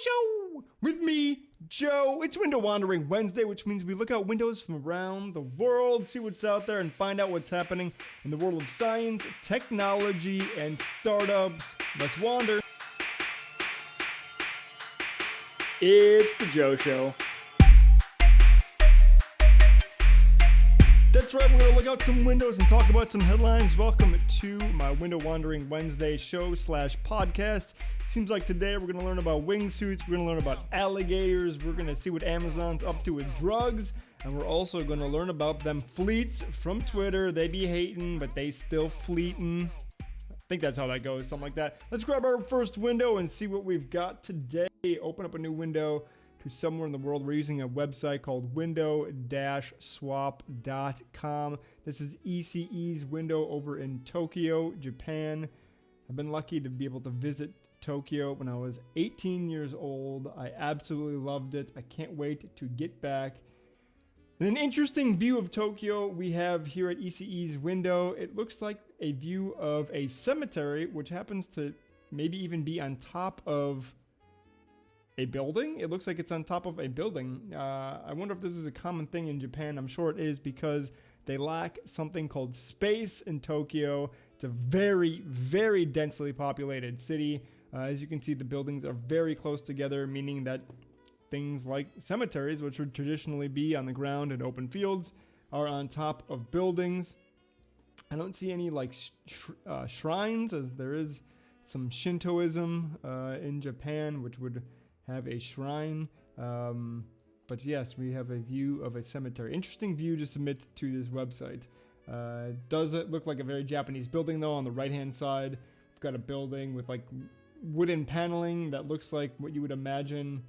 Show with me, Joe. It's Window Wandering Wednesday, which means we look out windows from around the world, see what's out there, and find out what's happening in the world of science, technology, and startups. Let's wander. It's the Joe Show. That's right, we're going to look out some windows and talk about some headlines. Welcome to my Window Wandering Wednesday show/podcast. Seems like today we're going to learn about wingsuits, we're going to learn about alligators, we're going to see what Amazon's up to with drugs, and we're also going to learn about them fleets from Twitter. They be hating, but they still fleeting. I think that's how that goes, something like that. Let's grab our first window and see what we've got today. Open up a new window to somewhere in the world. We're using a website called window-swap.com. This is ECE's window over in Tokyo, Japan. I've been lucky to be able to visit Tokyo when I was 18 years old. I absolutely loved it. I can't wait to get back. And an interesting view of Tokyo we have here at ECE's window. It looks like a view of a cemetery, which happens to maybe even be on top of a building. It looks like it's on top of a building. I wonder if this is a common thing in Japan. I'm sure it is because they lack something called space in Tokyo. It's a very, very densely populated city. As you can see, the buildings are very close together, meaning that things like cemeteries, which would traditionally be on the ground in open fields, are on top of buildings. I don't see any like shrines, as there is some Shintoism in Japan, which would have a shrine. But yes, we have a view of a cemetery. Interesting view to submit to this website. Does it look like a very Japanese building though? On the right hand side, we've got a building with like wooden paneling that looks like what you would imagine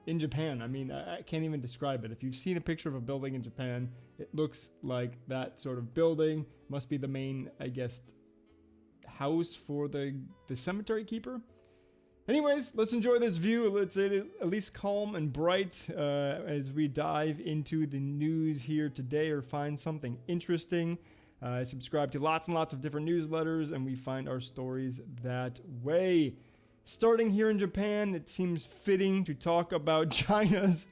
in Japan. I mean, I can't even describe it. If you've seen a picture of a building in Japan, it looks like that sort of building. Must be the main, I guess, house for the cemetery keeper. Anyways, let's enjoy this view. Let's at least calm and bright as we dive into the news here today or find something interesting. I subscribe to lots and lots of different newsletters, and we find our stories that way. Starting here in Japan, it seems fitting to talk about China's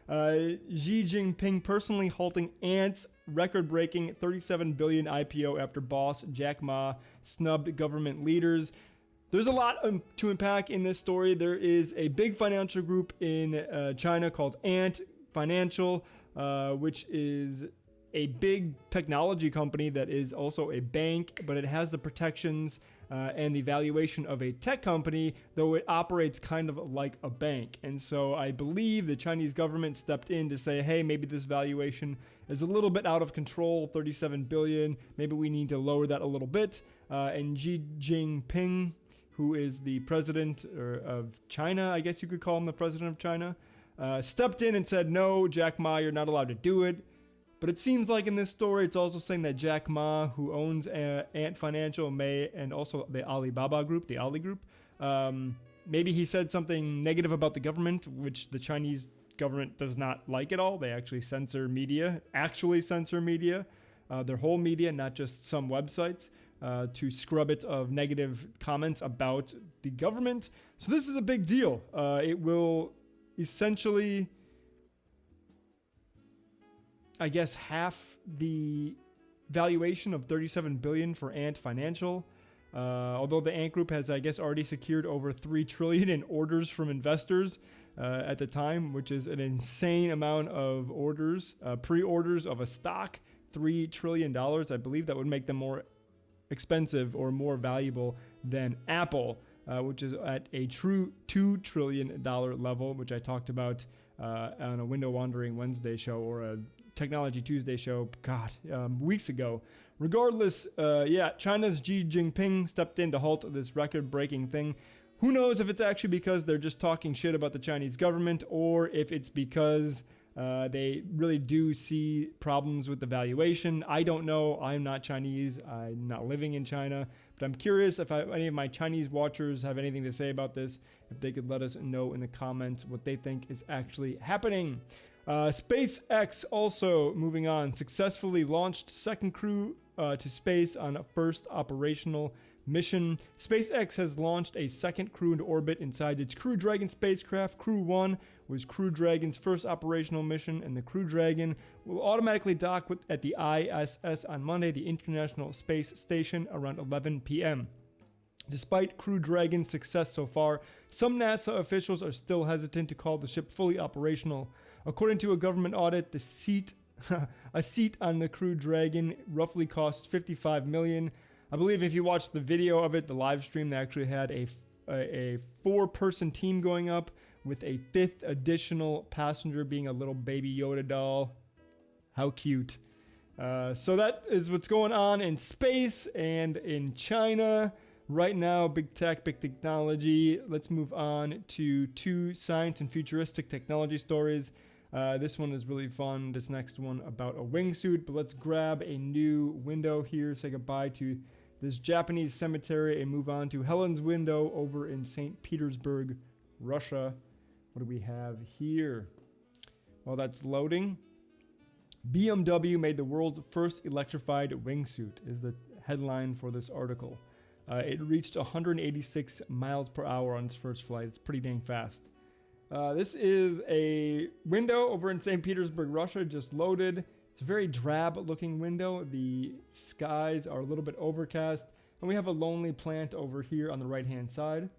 Xi Jinping personally halting Ant's record-breaking $37 billion IPO after boss Jack Ma snubbed government leaders. There's a lot to unpack in this story. There is a big financial group in China called Ant Financial, which is a big technology company that is also a bank, but it has the protections and the valuation of a tech company, though it operates kind of like a bank. And so I believe the Chinese government stepped in to say, hey, maybe this valuation is a little bit out of control, 37 billion. Maybe we need to lower that a little bit. And Xi Jinping, who is the president of China, I guess you could call him the president of China, stepped in and said, no, Jack Ma, you're not allowed to do it. But it seems like in this story, it's also saying that Jack Ma, who owns Ant Financial, and also the Alibaba Group, the Ali Group, maybe he said something negative about the government, which the Chinese government does not like at all. They actually censor media, their whole media, not just some websites. To scrub it of negative comments about the government. So this is a big deal. It will essentially, I guess, half the valuation of $37 billion for Ant Financial. Although the Ant Group has, I guess, already secured over $3 trillion in orders from investors at the time, which is an insane amount of orders, pre-orders of a stock, $3 trillion. I believe that would make them more expensive or more valuable than Apple, which is at a true $2 trillion level, which I talked about on a Window Wandering Wednesday show or a Technology Tuesday show, weeks ago. Regardless, China's Xi Jinping stepped in to halt this record-breaking thing. Who knows if it's actually because they're just talking shit about the Chinese government or if it's because they really do see problems with the valuation. I don't know. I'm not Chinese. I'm not living in China. But I'm curious if any of my Chinese watchers have anything to say about this, if they could let us know in the comments what they think is actually happening. SpaceX also, moving on, successfully launched second crew to space on a first operational mission. SpaceX has launched a second crew into orbit inside its Crew Dragon spacecraft. Crew 1 was Crew Dragon's first operational mission, and the Crew Dragon will automatically dock at the ISS on Monday, the International Space Station, around 11 p.m. Despite Crew Dragon's success so far, some NASA officials are still hesitant to call the ship fully operational. According to a government audit, a seat on the Crew Dragon roughly costs $55 million. I believe if you watch the video of it, the live stream, they actually had a 4-person team going up with a 5th additional passenger being a little baby Yoda doll. How cute. So that is what's going on in space and in China. Right now, big tech, big technology. Let's move on to 2 science and futuristic technology stories. This one is really fun. This next one about a wingsuit. But let's grab a new window here. Say goodbye to this Japanese cemetery and move on to Helen's window over in St. Petersburg, Russia. What do we have here? While that's loading, BMW made the world's first electrified wingsuit is the headline for this article. It reached 186 miles per hour on its first flight. It's pretty dang fast. This is a window over in St. Petersburg, Russia, just loaded. It's a very drab looking window. The skies are a little bit overcast. And we have a lonely plant over here on the right hand side.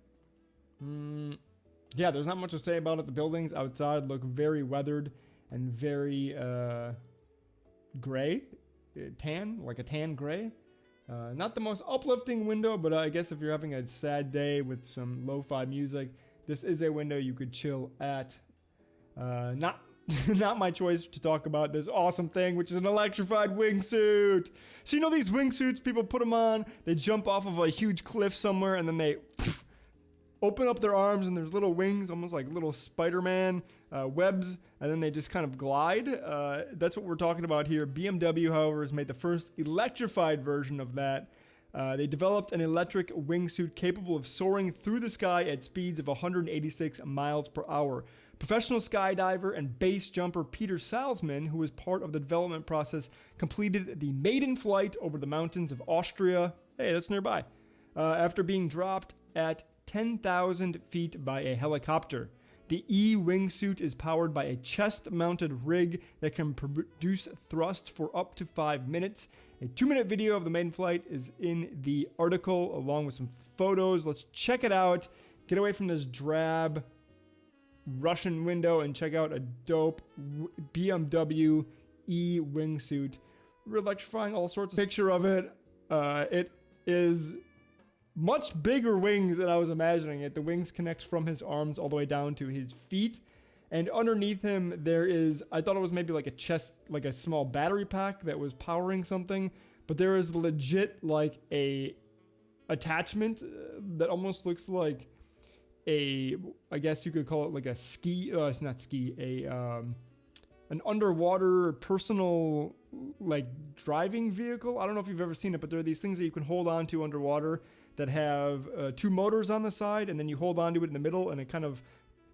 Yeah, there's not much to say about it. The buildings outside look very weathered and very gray. Tan, like a tan gray. Not the most uplifting window, but I guess if you're having a sad day with some lo-fi music, this is a window you could chill at. Not my choice to talk about this awesome thing, which is an electrified wingsuit. So you know these wingsuits, people put them on, they jump off of a huge cliff somewhere, and then they open up their arms, and there's little wings, almost like little Spider-Man webs, and then they just kind of glide. That's what we're talking about here. BMW, however, has made the first electrified version of that. They developed an electric wingsuit capable of soaring through the sky at speeds of 186 miles per hour. Professional skydiver and base jumper Peter Salzman, who was part of the development process, completed the maiden flight over the mountains of Austria. Hey, that's nearby. After being dropped at 10,000 feet by a helicopter. The E-wingsuit is powered by a chest-mounted rig that can produce thrust for up to 5 minutes. A 2-minute video of the maiden flight is in the article, along with some photos. Let's check it out. Get away from this drab Russian window and check out a dope BMW E-wingsuit. We're electrifying all sorts of picture of it. It is much bigger wings than I was imagining it. The wings connect from his arms all the way down to his feet. And underneath him, there is, I thought it was maybe like a chest, like a small battery pack that was powering something. But there is legit like a attachment that almost looks like a, I guess you could call it like a ski, it's not ski, an underwater personal like driving vehicle. I don't know if you've ever seen it, but there are these things that you can hold on to underwater that have 2 motors on the side, and then you hold on to it in the middle, and it kind of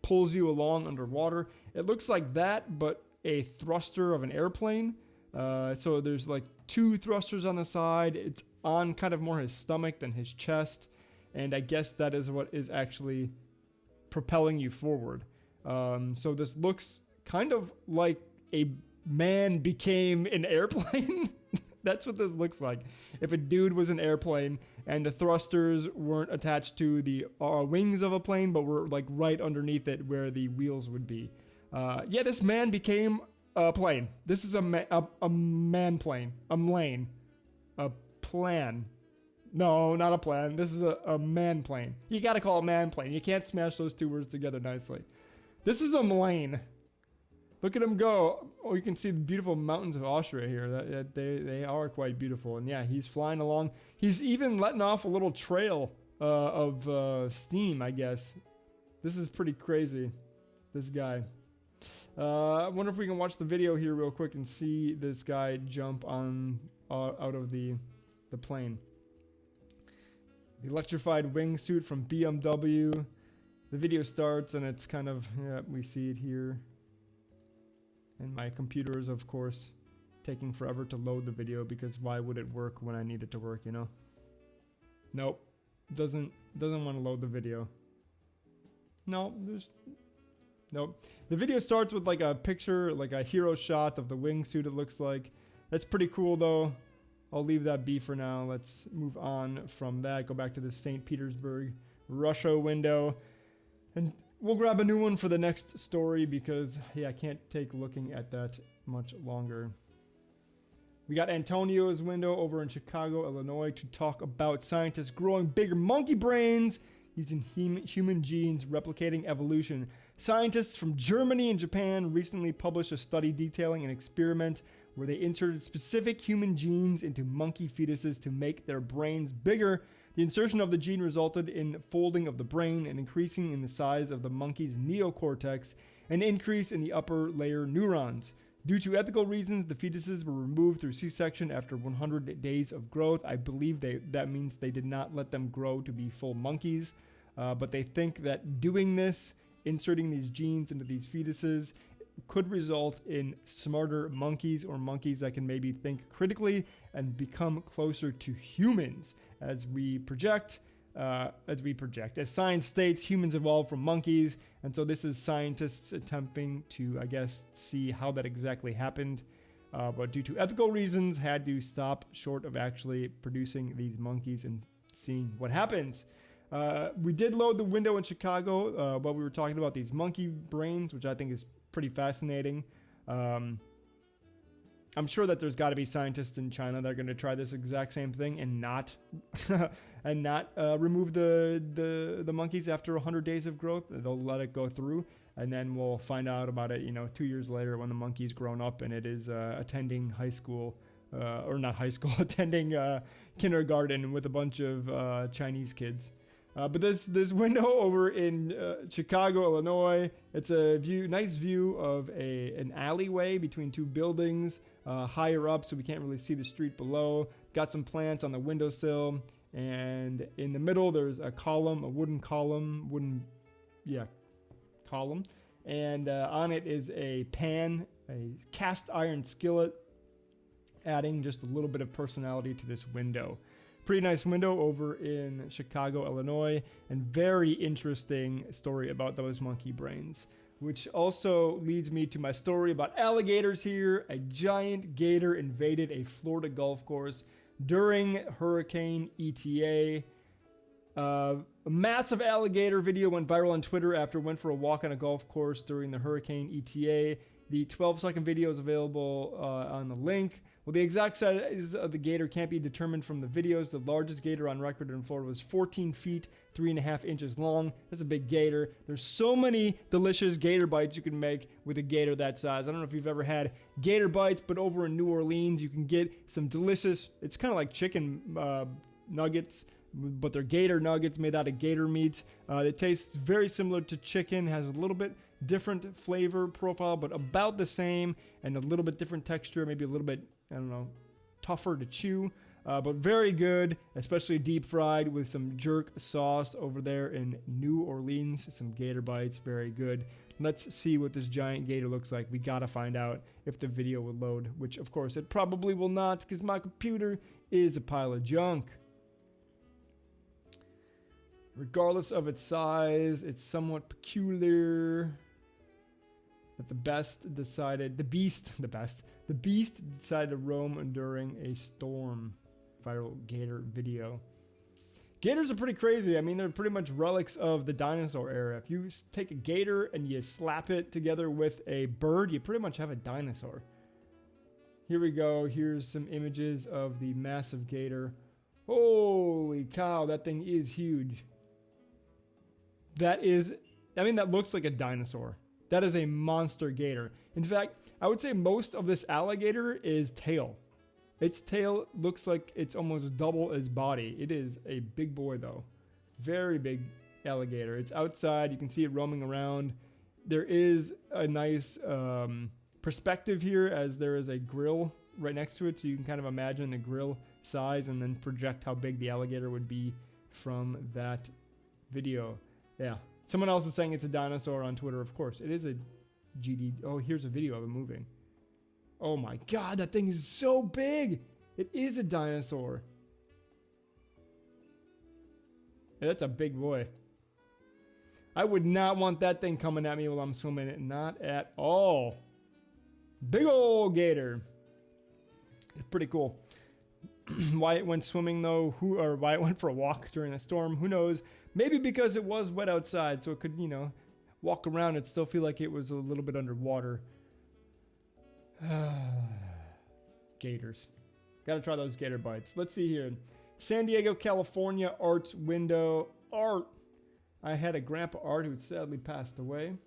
pulls you along underwater. It looks like that, but a thruster of an airplane. So there's like 2 thrusters on the side. It's on kind of more his stomach than his chest, and I guess that is what is actually propelling you forward. So this looks kind of like a man became an airplane. That's what this looks like. If a dude was an airplane and the thrusters weren't attached to the wings of a plane, but were like right underneath it where the wheels would be. Yeah, this man became a plane. This is a man plane. A mlane. A plan. No, not a plan. This is a man plane. You gotta call it man plane. You can't smash those 2 words together nicely. This is a mlane. Look at him go. Oh, you can see the beautiful mountains of Austria here. They are quite beautiful. And yeah, he's flying along. He's even letting off a little trail of steam, I guess. This is pretty crazy, this guy. I wonder if we can watch the video here real quick and see this guy jump on out of the plane. The electrified wingsuit from BMW. The video starts and it's kind of, yeah, we see it here. And my computer is, of course, taking forever to load the video because why would it work when I need it to work, you know? Nope. Doesn't want to load the video. No, nope. The video starts with like a picture, like a hero shot of the wingsuit, it looks like. That's pretty cool though. I'll leave that be for now. Let's move on from that. Go back to the St. Petersburg, Russia window. And we'll grab a new one for the next story because, yeah, I can't take looking at that much longer. We got Antonio's window over in Chicago, Illinois, to talk about scientists growing bigger monkey brains using human genes replicating evolution. Scientists from Germany and Japan recently published a study detailing an experiment where they inserted specific human genes into monkey fetuses to make their brains bigger. The insertion of the gene resulted in folding of the brain, an increasing in the size of the monkey's neocortex, an increase in the upper layer neurons. Due to ethical reasons, the fetuses were removed through C-section after 100 days of growth. I believe that means they did not let them grow to be full monkeys, but they think that doing this, inserting these genes into these fetuses, could result in smarter monkeys, or monkeys that can maybe think critically and become closer to humans. As science states, humans evolved from monkeys, and so this is scientists attempting to, I guess, see how that exactly happened, but due to ethical reasons, had to stop short of actually producing these monkeys and seeing what happens. We did load the window in Chicago while we were talking about these monkey brains, which I think is pretty fascinating. I'm sure that there's got to be scientists in China that are going to try this exact same thing and not remove the monkeys after 100 days of growth. They'll let it go through, and then we'll find out about it, 2 years later when the monkey's grown up and it is attending high school, or not high school, attending kindergarten with a bunch of Chinese kids. But this window over in Chicago, Illinois, it's a nice view of an alleyway between two buildings, higher up, so we can't really see the street below. Got some plants on the windowsill, and in the middle there's a wooden column, and on it is a pan, a cast iron skillet, adding just a little bit of personality to this window. Pretty nice window over in Chicago, Illinois, and very interesting story about those monkey brains, which also leads me to my story about alligators here. A giant gator invaded a Florida golf course during Hurricane ETA. A massive alligator video went viral on Twitter after it went for a walk on a golf course during the Hurricane ETA. The 12-second video is available on the link. Well, the exact size of the gator can't be determined from the videos. The largest gator on record in Florida was 14 feet, 3.5 inches long. That's a big gator. There's so many delicious gator bites you can make with a gator that size. I don't know if you've ever had gator bites, but over in New Orleans, you can get some delicious, it's kind of like chicken nuggets, but they're gator nuggets made out of gator meat. It tastes very similar to chicken, has a little bit different flavor profile, but about the same, and a little bit different texture, maybe a little bit, tougher to chew, but very good, especially deep fried with some jerk sauce over there in New Orleans. Some gator bites, very good. Let's see what this giant gator looks like. We gotta find out if the video will load, which of course it probably will not, because my computer is a pile of junk. Regardless of its size, it's somewhat peculiar. That the beast decided to roam during a storm. Viral gator video. Gators are pretty crazy. I mean, they're pretty much relics of the dinosaur era. If you take a gator and you slap it together with a bird, you pretty much have a dinosaur. Here we go. Here's some images of the massive gator. Holy cow, that thing is huge. That looks like a dinosaur. That is a monster gator. In fact, I would say most of this alligator is tail. Its tail looks like it's almost double its body. It is a big boy though. Very big alligator. It's outside. You can see it roaming around. There is a nice perspective here as there is a grill right next to it. So you can kind of imagine the grill size and then project how big the alligator would be from that video. Yeah. Someone else is saying it's a dinosaur on Twitter. Of course, it is a GD. Oh, here's a video of it moving. Oh my God, that thing is so big. It is a dinosaur. That's a big boy. I would not want that thing coming at me while I'm swimming. Not at all. Big old gator. It's pretty cool. Why it went swimming though, or why it went for a walk during a storm, who knows? Maybe because it was wet outside, so it could, walk around and still feel like it was a little bit underwater. Gators. Gotta try those gator bites. Let's see here. San Diego, California, Art's window. Art. I had a grandpa Art who sadly passed away. I'm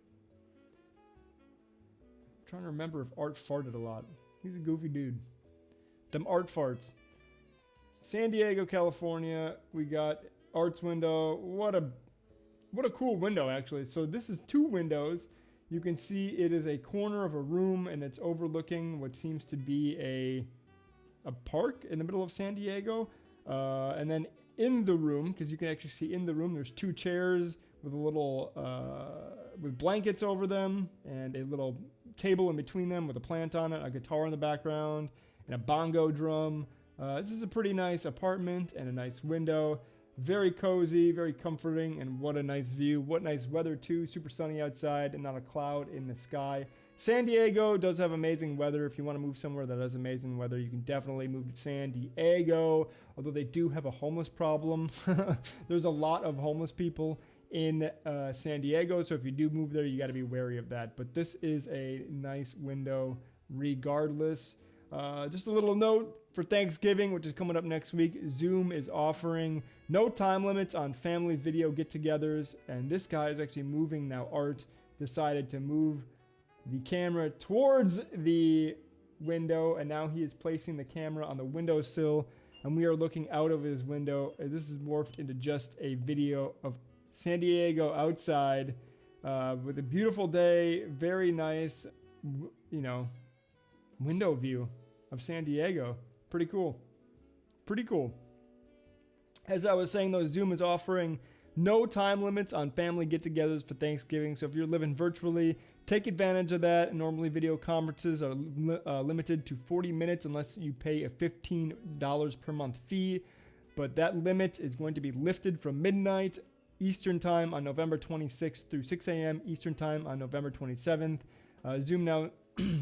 trying to remember if Art farted a lot. He's a goofy dude. Them Art farts. San Diego, California. We got Art's window. What a cool window, actually. So this is 2 windows. You can see it is a corner of a room, and it's overlooking what seems to be a park in the middle of San Diego. And then in the room, because you can actually see in the room, there's 2 chairs with a little with blankets over them, and a little table in between them with a plant on it, a guitar in the background, and a bongo drum. This is a pretty nice apartment and a nice window. Very cozy, very comforting, and what a nice view. What nice weather too. Super sunny outside and not a cloud in the sky. San Diego does have amazing weather. If you want to move somewhere that has amazing weather, you can definitely move to San Diego, although they do have a homeless problem. There's a lot of homeless people in San Diego, so if you do move there, you got to be wary of that. But this is a nice window regardless. Just a little note for Thanksgiving, which is coming up next week. Zoom is offering no time limits on family video get-togethers, and this guy is actually moving now. Art decided to move the camera towards the window, and now he is placing the camera on the windowsill, and we are looking out of his window. This is morphed into just a video of San Diego outside with a beautiful day. Very nice, window view of San Diego. Pretty cool. Pretty cool. As I was saying, though, Zoom is offering no time limits on family get-togethers for Thanksgiving. So if you're living virtually, take advantage of that. Normally, video conferences are limited to 40 minutes unless you pay a $15 per month fee. But that limit is going to be lifted from midnight Eastern Time on November 26th through 6 a.m. Eastern Time on November 27th. Zoom now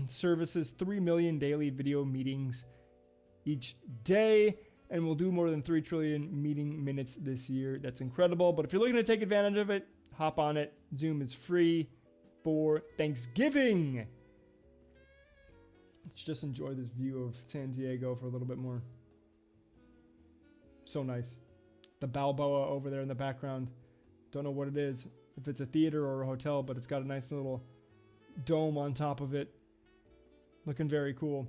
services 3 million daily video meetings each day, and we'll do more than 3 trillion meeting minutes this year. That's incredible. But if you're looking to take advantage of it, hop on it. Zoom is free for Thanksgiving. Let's just enjoy this view of San Diego for a little bit more. So nice. The Balboa over there in the background. Don't know what it is, if it's a theater or a hotel, but it's got a nice little dome on top of it. Looking very cool.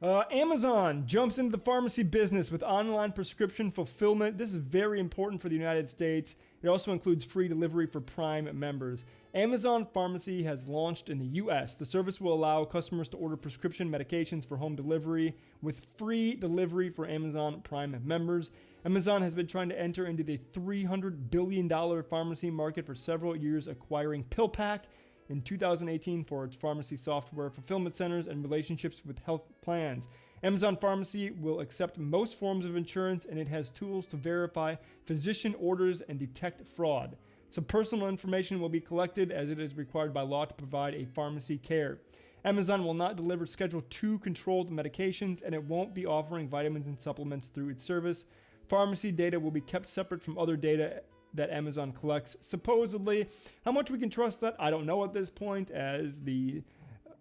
Amazon jumps into the pharmacy business with online prescription fulfillment. This is very important for the United States. It also includes free delivery for Prime members. Amazon Pharmacy has launched in the U.S. The service will allow customers to order prescription medications for home delivery with free delivery for Amazon Prime members. Amazon has been trying to enter into the $300 billion pharmacy market for several years, acquiring PillPack in 2018 for its pharmacy software, fulfillment centers, and relationships with health plans. Amazon Pharmacy will accept most forms of insurance, and it has tools to verify physician orders and detect fraud. Some personal information will be collected as it is required by law to provide a pharmacy care. Amazon will not deliver Schedule II controlled medications, and it won't be offering vitamins and supplements through its service. Pharmacy data will be kept separate from other data that Amazon collects, supposedly. How much we can trust that, I don't know at this point, as the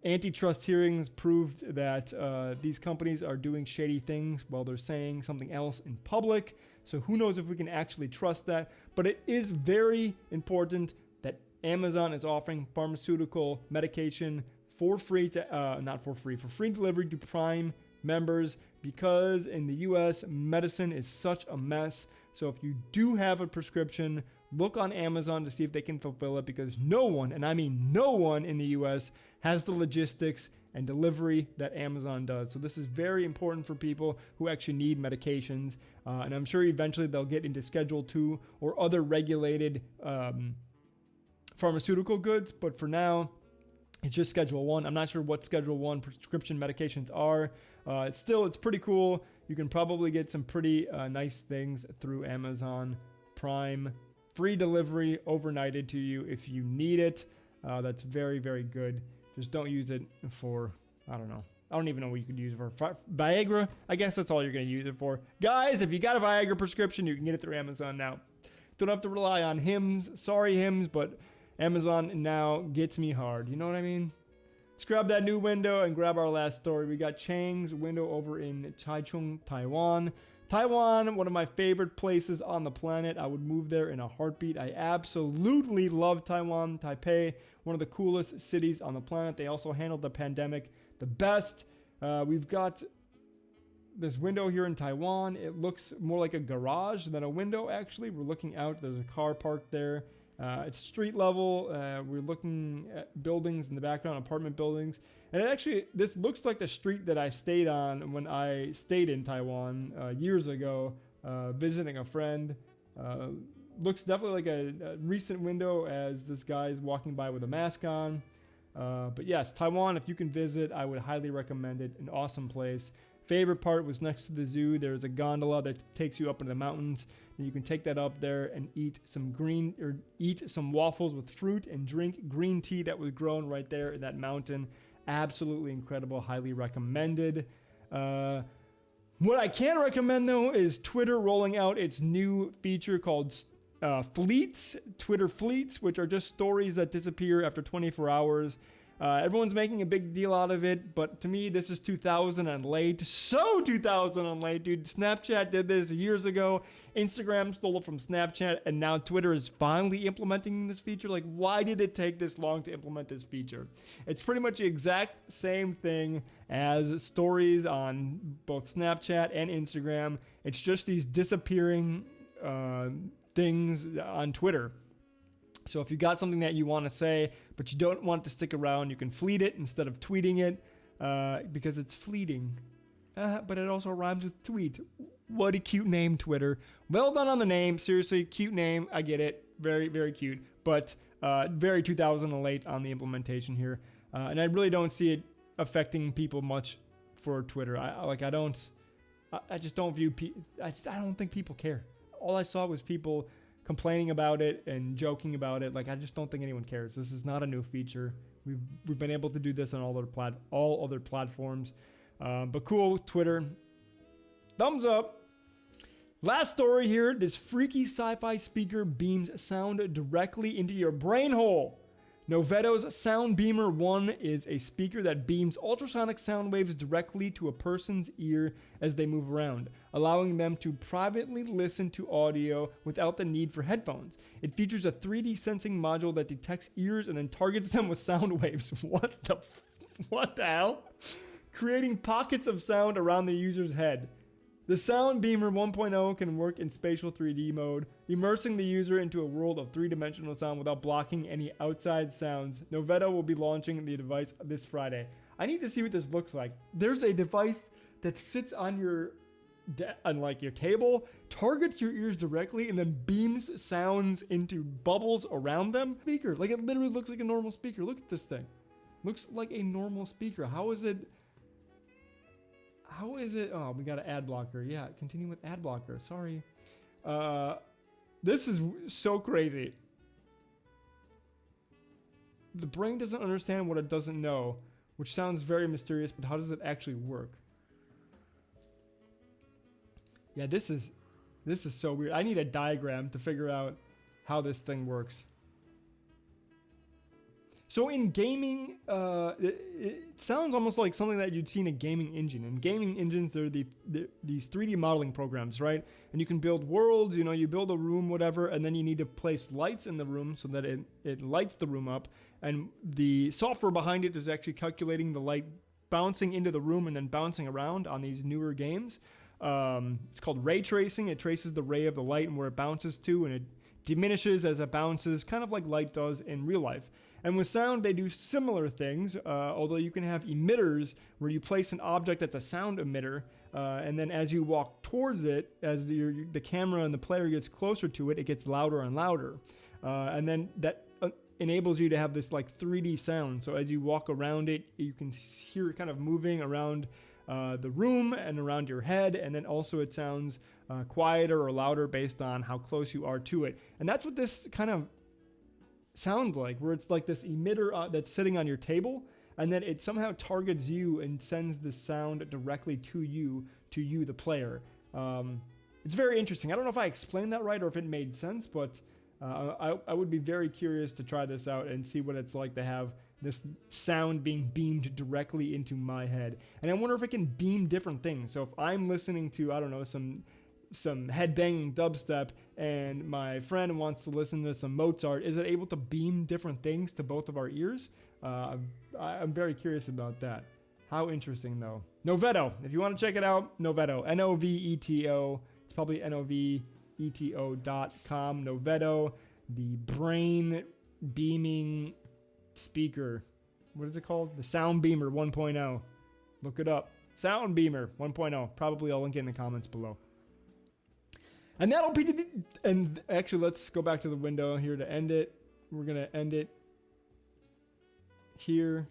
antitrust hearings proved that these companies are doing shady things while they're saying something else in public. So who knows if we can actually trust that. But it is very important that Amazon is offering pharmaceutical medication for free for free delivery to Prime members, because in the US, medicine is such a mess. So if you do have a prescription, look on Amazon to see if they can fulfill it, because no one, and I mean no one in the US, has the logistics and delivery that Amazon does. So this is very important for people who actually need medications. And I'm sure eventually they'll get into Schedule II or other regulated pharmaceutical goods. But for now, it's just Schedule 1. I'm not sure what Schedule 1 prescription medications are. It's pretty cool. you can probably get some pretty nice things through Amazon Prime. Free delivery overnighted to you if you need it. That's very, very good. Just don't use it for, I don't know. I don't even know what you could use it for. Viagra? I guess that's all you're going to use it for. Guys, if you got a Viagra prescription, you can get it through Amazon now. Don't have to rely on Hims. Sorry, Hims, but Amazon now gets me hard. You know what I mean? Let's grab that new window and grab our last story. We got Chang's window over in Taichung, Taiwan. Taiwan, one of my favorite places on the planet. I would move there in a heartbeat. I absolutely love Taiwan. Taipei, one of the coolest cities on the planet. They also handled the pandemic the best. We've got this window here in Taiwan. It looks more like a garage than a window, actually. We're looking out. There's a car parked there. It's street level. We're looking at buildings in the background, apartment buildings. And this looks like the street that I stayed on when I stayed in Taiwan years ago, visiting a friend. Looks definitely like a recent window as this guy is walking by with a mask on. But yes, Taiwan, if you can visit, I would highly recommend it. An awesome place. Favorite part was next to the zoo. There's a gondola that takes you up into the mountains, and you can take that up there and eat some waffles with fruit and drink green tea that was grown right there in that mountain. Absolutely incredible. Highly recommended. What I can recommend though is Twitter rolling out its new feature called Fleets, Twitter Fleets, which are just stories that disappear after 24 hours. Everyone's making a big deal out of it, but to me, this is 2000 and late. So 2000 and late, dude. Snapchat did this years ago. Instagram stole it from Snapchat, and now Twitter is finally implementing this feature. Like, why did it take this long to implement this feature? It's pretty much the exact same thing as stories on both Snapchat and Instagram. It's just these disappearing things on Twitter. So if you got something that you want to say, but you don't want it to stick around, you can fleet it instead of tweeting it because it's fleeting. But it also rhymes with tweet. What a cute name, Twitter. Well done on the name. Seriously, cute name. I get it. Very, very cute. But very 2000 and late on the implementation here. And I really don't see it affecting people much for Twitter. I just don't view I don't think people care. All I saw was people complaining about it and joking about it. Like, I just don't think anyone cares. This is not a new feature. We've been able to do this on all other platforms. But cool, Twitter. Thumbs up. Last story here. This freaky sci-fi speaker beams sound directly into your brain hole. Noveto's Sound Beamer 1 is a speaker that beams ultrasonic sound waves directly to a person's ear as they move around, allowing them to privately listen to audio without the need for headphones. It features a 3D sensing module that detects ears and then targets them with sound waves. What the hell? Creating pockets of sound around the user's head. The Sound Beamer 1.0 can work in spatial 3D mode, immersing the user into a world of three-dimensional sound without blocking any outside sounds. Noveto will be launching the device this Friday. I need to see what this looks like. There's a device that sits on your table, targets your ears directly, and then beams sounds into bubbles around them. Speaker, like it literally looks like a normal speaker. Look at this thing. Looks like a normal speaker. How is it? Oh, we got an ad blocker. Yeah, continue with ad blocker. Sorry. This is so crazy. The brain doesn't understand what it doesn't know, which sounds very mysterious, but how does it actually work? Yeah, this is so weird. I need a diagram to figure out how this thing works. So in gaming, it sounds almost like something that you'd see in a gaming engine. In gaming engines, they're these 3D modeling programs, right? And you can build worlds, you build a room, whatever, and then you need to place lights in the room so that it lights the room up. And the software behind it is actually calculating the light bouncing into the room and then bouncing around on these newer games. It's called ray tracing. It traces the ray of the light and where it bounces to, and it diminishes as it bounces, kind of like light does in real life. And with sound, they do similar things, although you can have emitters where you place an object that's a sound emitter, and then as you walk towards it, as the camera and the player gets closer to it, it gets louder and louder. And then that enables you to have this like 3D sound. So as you walk around it, you can hear it kind of moving around the room and around your head, and then also it sounds quieter or louder based on how close you are to it. And that's what this kind of sounds like, where it's like this emitter that's sitting on your table, and then it somehow targets you and sends the sound directly to you, the player. It's very interesting. I don't know if I explained that right or if it made sense, but I would be very curious to try this out and see what it's like to have this sound being beamed directly into my head. And I wonder if it can beam different things. So if I'm listening to, I don't know, some headbanging dubstep and my friend wants to listen to some Mozart, is it able to beam different things to both of our ears? I'm very curious about that. How interesting, though. Noveto. If you want to check it out, Noveto. Noveto. It's probably noveto.com. Noveto, the brain beaming speaker. What is it called? The Sound Beamer 1.0. Look it up. Sound Beamer 1.0. Probably I'll link it in the comments below. And that'll be the... And actually, let's go back to the window here to end it. We're going to end it here.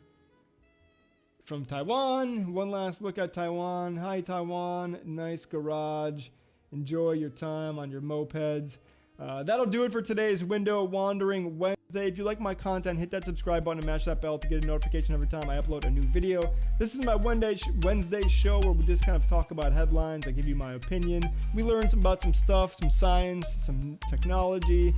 From Taiwan, one last look at Taiwan. Hi, Taiwan. Nice garage. Enjoy your time on your mopeds. That'll do it for today's Window Wandering Wednesday. If you like my content, hit that subscribe button and mash that bell to get a notification every time I upload a new video. This is my Wednesday show where we just kind of talk about headlines. I give you my opinion. We learn about some stuff, some science, some technology,